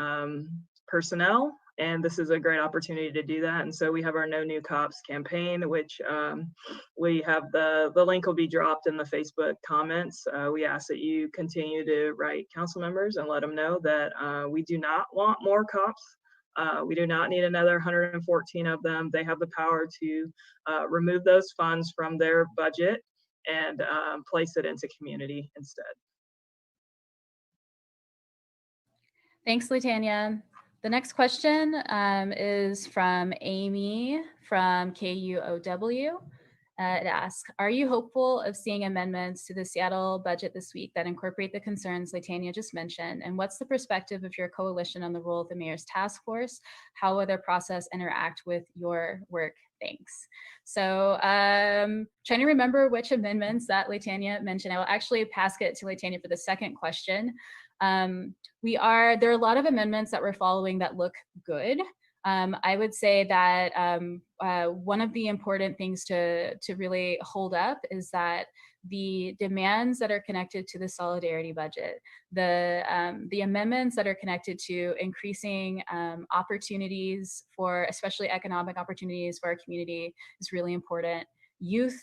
B: personnel. And this is a great opportunity to do that. And so we have our No New Cops campaign, which we have the link will be dropped in the Facebook comments. We ask that you continue to write council members and let them know that we do not want more cops. We do not need another 114 of them. They have the power to remove those funds from their budget and place it into community instead.
A: Thanks, Latanya. The next question is from Amy from KUOW. It asks, are you hopeful of seeing amendments to the Seattle budget this week that incorporate the concerns Latanya just mentioned? And what's the perspective of your coalition on the role of the mayor's task force? How will their process interact with your work? Thanks. So trying to remember which amendments that Latanya mentioned. I will actually pass it to Latanya for the second question. There are a lot of amendments that we're following that look good. I would say that one of the important things to really hold up is that the demands that are connected to the solidarity budget, the amendments that are connected to increasing opportunities for, especially economic opportunities for our community, is really important. Youth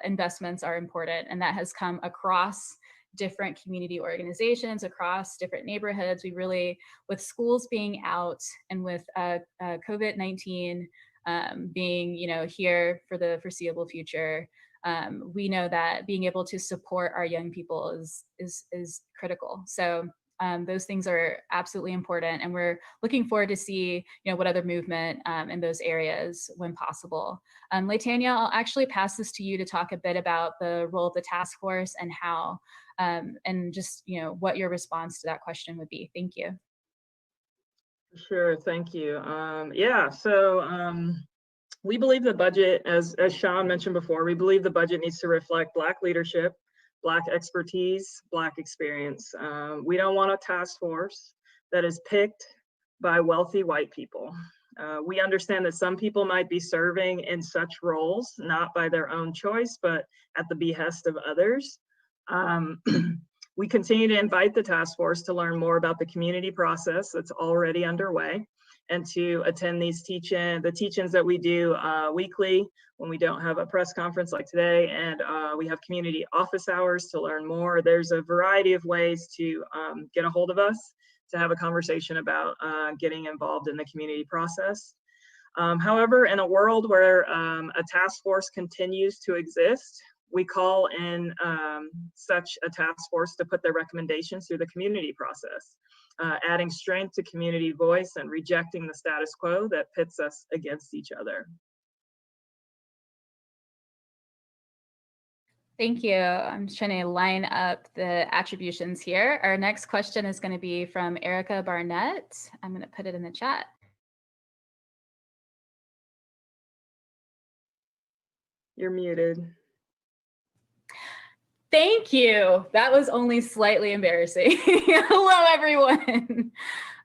A: investments are important, and that has come across different community organizations, across different neighborhoods. We really, with schools being out and with COVID-19 being, here for the foreseeable future, we know that being able to support our young people is critical. So those things are absolutely important, and we're looking forward to see what other movement in those areas when possible. Latanya, I'll actually pass this to you to talk a bit about the role of the task force and how and just what your response to that question would be. Thank you.
B: Sure, thank you. Yeah, so we believe the budget, as Sean mentioned before, we believe the budget needs to reflect Black leadership, Black expertise, Black experience. We don't want a task force that is picked by wealthy white people. We understand that some people might be serving in such roles, not by their own choice, but at the behest of others. We continue to invite the task force to learn more about the community process that's already underway, and to attend these teach-ins that we do weekly when we don't have a press conference like today, and we have community office hours to learn more. There's a variety of ways to get a hold of us, to have a conversation about getting involved in the community process. However, in a world where a task force continues to exist, we call in such a task force to put their recommendations through the community process, adding strength to community voice and rejecting the status quo that pits us against each other.
A: Thank you. I'm just trying to line up the attributions here. Our next question is going to be from Erica Barnett. I'm going to put it in the chat.
B: You're muted.
A: Thank you. That was only slightly embarrassing. Hello, everyone.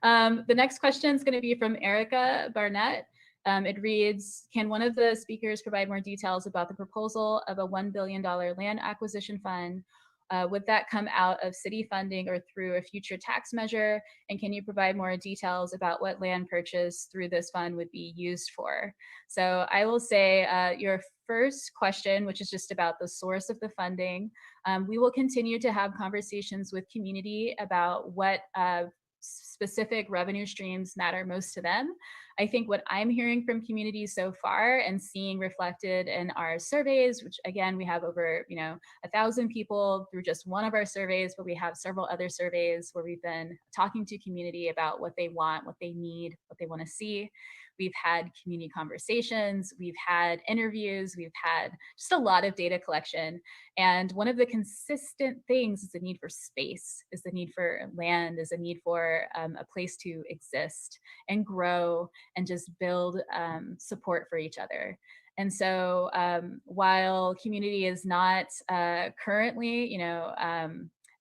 A: The next question is going to be from Erica Barnett. It reads, can one of the speakers provide more details about the proposal of a $1 billion land acquisition fund Would that come out of city funding or through a future tax measure? And can you provide more details about what land purchase through this fund would be used for? So I will say your first question, which is just about the source of the funding, we will continue to have conversations with community about what specific revenue streams matter most to them. I think what I'm hearing from communities so far and seeing reflected in our surveys, which again, we have over 1,000 people through just one of our surveys, but we have several other surveys where we've been talking to community about what they want, what they need, what they want to see. We've had community conversations, we've had interviews, we've had just a lot of data collection. And one of the consistent things is the need for space, is the need for land, is the need for a place to exist and grow and just build support for each other. And so while community is not currently,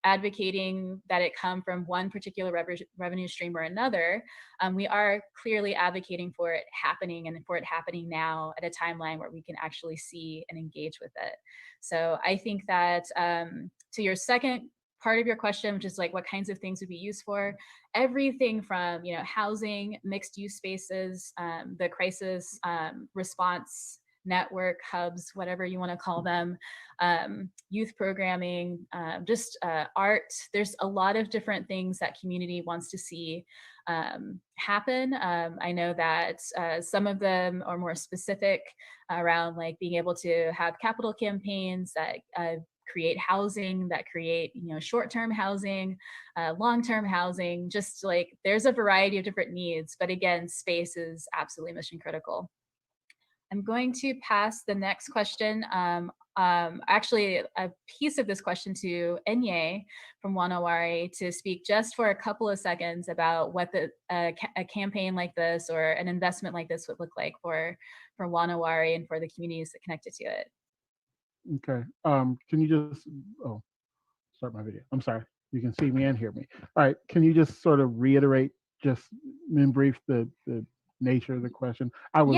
A: advocating that it come from one particular revenue stream or another, we are clearly advocating for it happening and for it happening now at a timeline where we can actually see and engage with it. So I think that to your second part of your question, which is like what kinds of things would be used for, everything from housing, mixed use spaces, the crisis response network hubs, whatever you want to call them, youth programming, just art. There's a lot of different things that community wants to see happen. I know that some of them are more specific around like being able to have capital campaigns that create housing, that create short-term housing, long-term housing, just like there's a variety of different needs, but again, space is absolutely mission critical. I'm going to pass the next question, actually a piece of this question to Enye from Wanawari to speak just for a couple of seconds about what a campaign like this or an investment like this would look like for Wanawari and for the communities that connected to it.
I: Okay, can you just, start my video. I'm sorry, you can see me and hear me. All right, can you just sort of reiterate just in brief the nature of the question? I was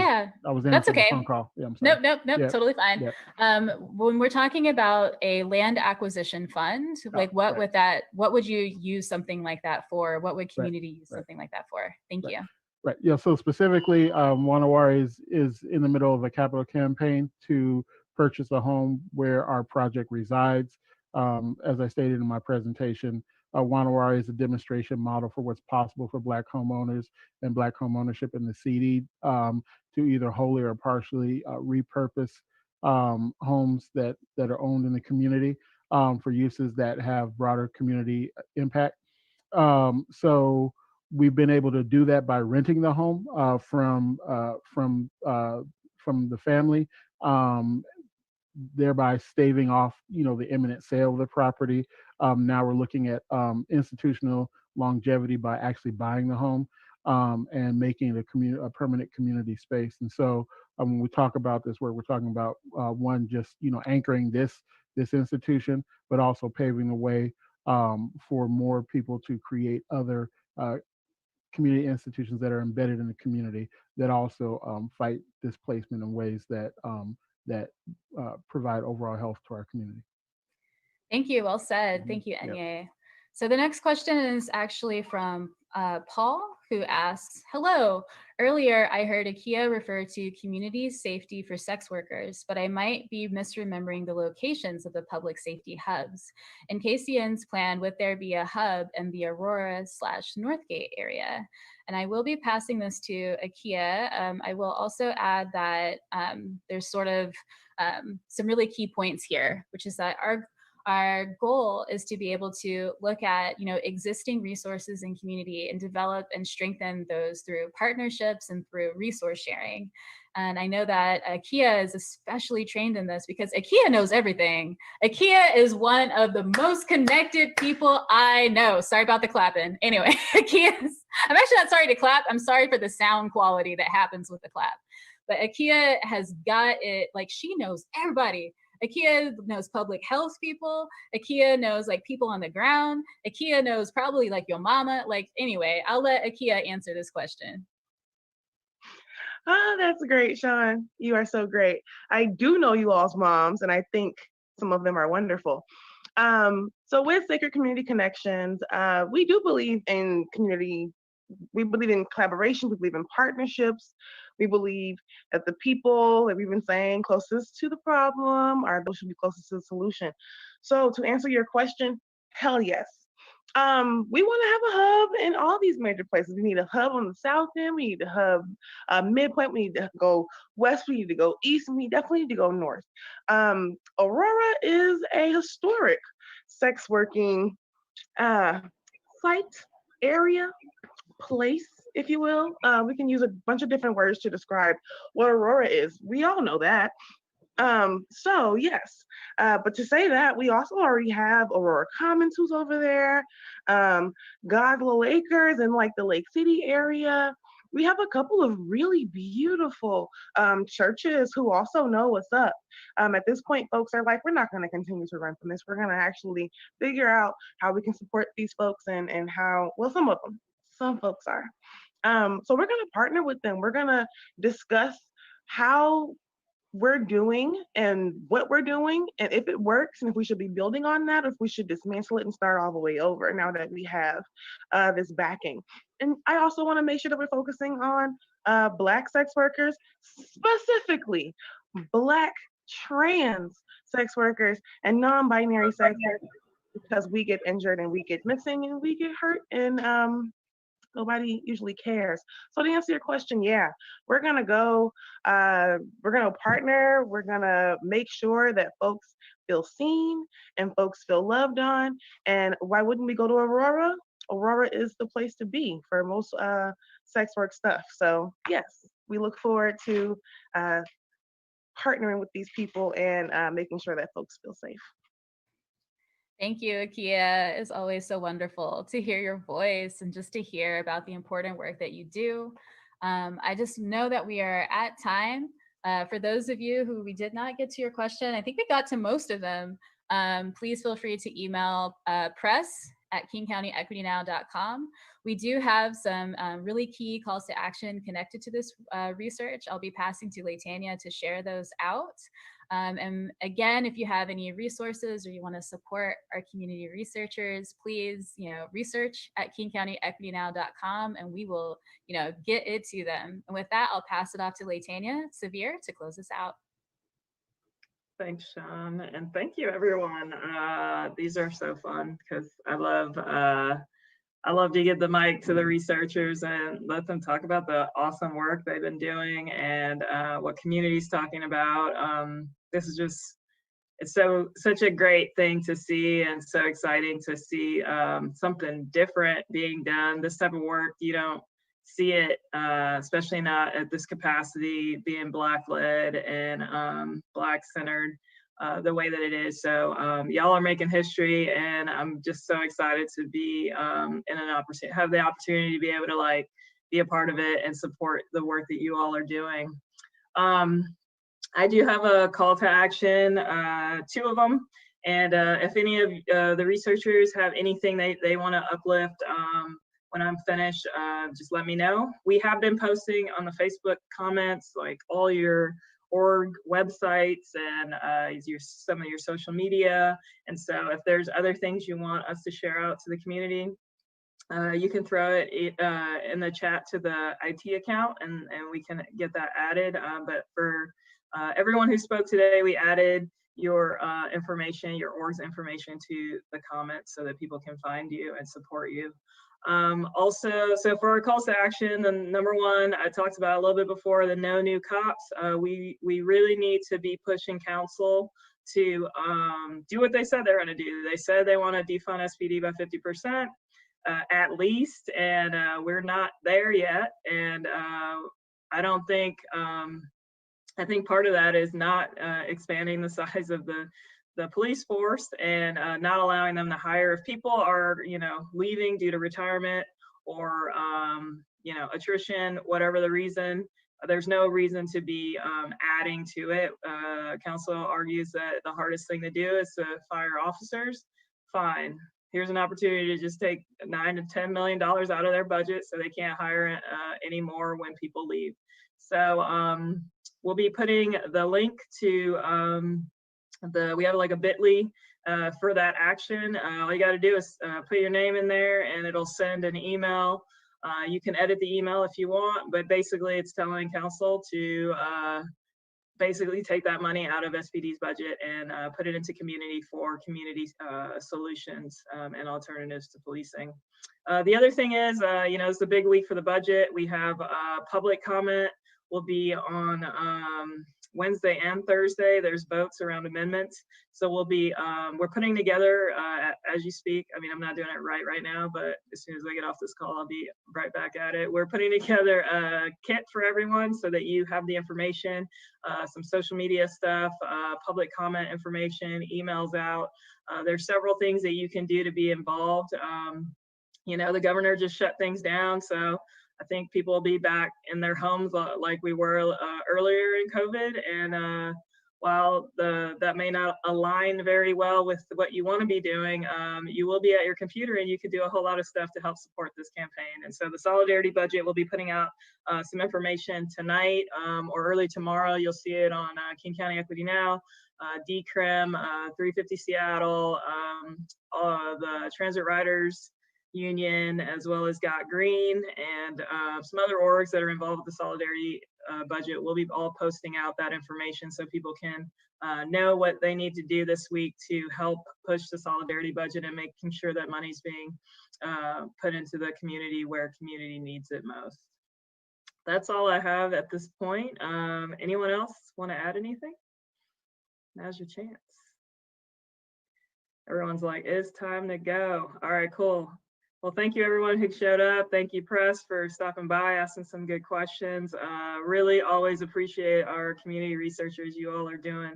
A: that's okay.
I: the phone call. Yeah, I'm sorry.
A: Nope,
I: Yeah.
A: Totally fine.
I: Yeah.
A: When we're talking about a land acquisition fund, like what would you use something like that for? What would community use something like that for? Thank you.
I: Right. Yeah. So specifically, Wanawari is in the middle of a capital campaign to purchase a home where our project resides. As I stated in my presentation, Wanawari is a demonstration model for what's possible for Black homeowners and Black home ownership in the CD to either wholly or partially repurpose homes that are owned in the community for uses that have broader community impact. So we've been able to do that by renting the home from the family, thereby staving off, the imminent sale of the property. Now we're looking at institutional longevity by actually buying the home and making it a permanent community space. And so when we talk about this work, we're talking about one, just anchoring this institution, but also paving the way for more people to create other community institutions that are embedded in the community that also fight displacement in ways that provide overall health to our community.
A: Thank you. Well said. Thank you, Enye. Yep. So the next question is actually from Paul, who asks, hello, earlier I heard IKEA refer to community safety for sex workers, but I might be misremembering the locations of the public safety hubs. In KCEN's plan, would there be a hub in the Aurora/Northgate area? And I will be passing this to IKEA. I will also add that there's sort of some really key points here, which is that our goal is to be able to look at existing resources in community and develop and strengthen those through partnerships and through resource sharing. And I know that IKEA is especially trained in this because IKEA knows everything. IKEA is one of the most connected people I know. Sorry about the clapping. Anyway, I'm actually not sorry to clap. I'm sorry for the sound quality that happens with the clap. But IKEA has got it, like she knows everybody. IKEA knows public health people. IKEA knows like people on the ground. IKEA knows probably like your mama. Like, anyway, I'll let IKEA answer this question.
C: Oh, that's great, Sean. You are so great. I do know you all's moms, and I think some of them are wonderful. So with Sacred Community Connections, we do believe in community. We believe in collaboration. We believe in partnerships. We believe that the people that we've been saying closest to the problem are those who should be closest to the solution. So to answer your question, hell yes. We want to have a hub in all these major places. We need a hub on the south end. We need a hub midpoint. We need to go west. We need to go east. And we definitely need to go north. Aurora is a historic sex working site, area, place, if you will. We can use a bunch of different words to describe what Aurora is. We all know that. So yes, but to say that, we also already have Aurora Commons who's over there, Godlow Acres in like the Lake City area. We have a couple of really beautiful churches who also know what's up. At this point, folks are like, we're not going to continue to run from this. We're going to actually figure out how we can support these folks and how, well, some of them, some folks are. So we're going to partner with them. We're going to discuss how we're doing and what we're doing and if it works and if we should be building on that or if we should dismantle it and start all the way over now that we have this backing. And I also want to make sure that we're focusing on Black sex workers, specifically Black trans sex workers and non-binary sex workers, because we get injured and we get missing and we get hurt and nobody usually cares. So to answer your question, yeah, we're gonna go, we're gonna partner, we're gonna make sure that folks feel seen and folks feel loved on. And why wouldn't we go to Aurora? Aurora is the place to be for most sex work stuff. So yes, we look forward to partnering with these people and making sure that folks feel safe.
A: Thank you, Akia. It's always so wonderful to hear your voice and just to hear about the important work that you do. I just know that we are at time. For those of you who we did not get to your question, I think we got to most of them. Please feel free to email press@kingcountyequitynow.com. We do have some really key calls to action connected to this research. I'll be passing to Latanya to share those out. And again, if you have any resources or you want to support our community researchers, please, research at kingcountyequitynow.com and we will, get it to them. And with that, I'll pass it off to Latanya Sevier to close us out.
B: Thanks, Sean, and thank you, everyone. These are so fun because I love to give the mic to the researchers and let them talk about the awesome work they've been doing and what community's talking about. This is just, it's such a great thing to see and so exciting to see something different being done. This type of work, you don't see it, especially not at this capacity, being Black-led and Black-centered the way that it is. So y'all are making history, and I'm just so excited to be have the opportunity to be able to be a part of it and support the work that you all are doing. I do have a call to action, 2 of them. And if any of the researchers have anything they want to uplift when I'm finished, just let me know. We have been posting on the Facebook comments, all your org websites and some of your social media. And so if there's other things you want us to share out to the community, you can throw it in the chat to the IT account and we can get that added. But for everyone who spoke today, we added your information, your org's information to the comments so that people can find you and support you. Also, so for our calls to action, the number 1 I talked about a little bit before, the no new cops. We really need to be pushing council to do what they said they're going to do. They said they want to defund SPD by 50%. At least, and we're not there yet. And I don't think, I think part of that is not expanding the size of the police force and not allowing them to hire. If people are, leaving due to retirement or, attrition, whatever the reason, there's no reason to be adding to it. Council argues that the hardest thing to do is to fire officers. Fine. Here's an opportunity to just take $9 to $10 million out of their budget so they can't hire anymore when people leave. So we'll be putting the link to we have a bit.ly for that action. All you got to do is put your name in there, and it'll send an email. You can edit the email if you want, but basically it's telling council to basically take that money out of SPD's budget and put it into community for community solutions and alternatives to policing. The other thing is, you know, it's a big week for the budget. We have public comment will be on Wednesday and Thursday. There's votes around amendments. So we'll be, we're putting together as you speak. I mean, I'm not doing it right now, but as soon as I get off this call, I'll be right back at it. We're putting together a kit for everyone so that you have the information, some social media stuff, public comment information, emails out. There's several things that you can do to be involved. You know, the governor just shut things down. So I think people will be back in their homes like we were earlier in COVID. And while that may not align very well with what you want to be doing, you will be at your computer and you can do a whole lot of stuff to help support this campaign. And so the Solidarity Budget will be putting out some information tonight or early tomorrow. You'll see it on King County Equity Now, DCRIM, 350 Seattle, the Transit Riders Union, as well as Got Green, and some other orgs that are involved with the Solidarity Budget. We'll be all posting out that information so people can know what they need to do this week to help push the Solidarity Budget and making sure that money's being put into the community where community needs it most. That's all I have at this point. Anyone else want to add anything? Now's your chance. Everyone's like, it's time to go. All right, cool. Well, thank you everyone who showed up. Thank you press for stopping by, asking some good questions. Really always appreciate our community researchers. You all are doing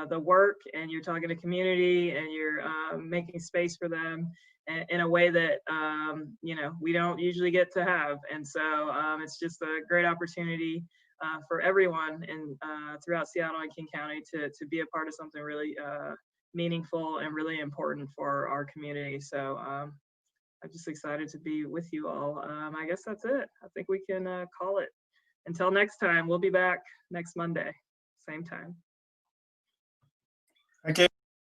B: the work and you're talking to community and you're making space for them in a way that, you know, we don't usually get to have. And so it's just a great opportunity for everyone in throughout Seattle and King County to be a part of something really meaningful and really important for our community. So I'm just excited to be with you all. I guess that's it. I think we can call it. Until next time, we'll be back next Monday, same time.
J: Thank you.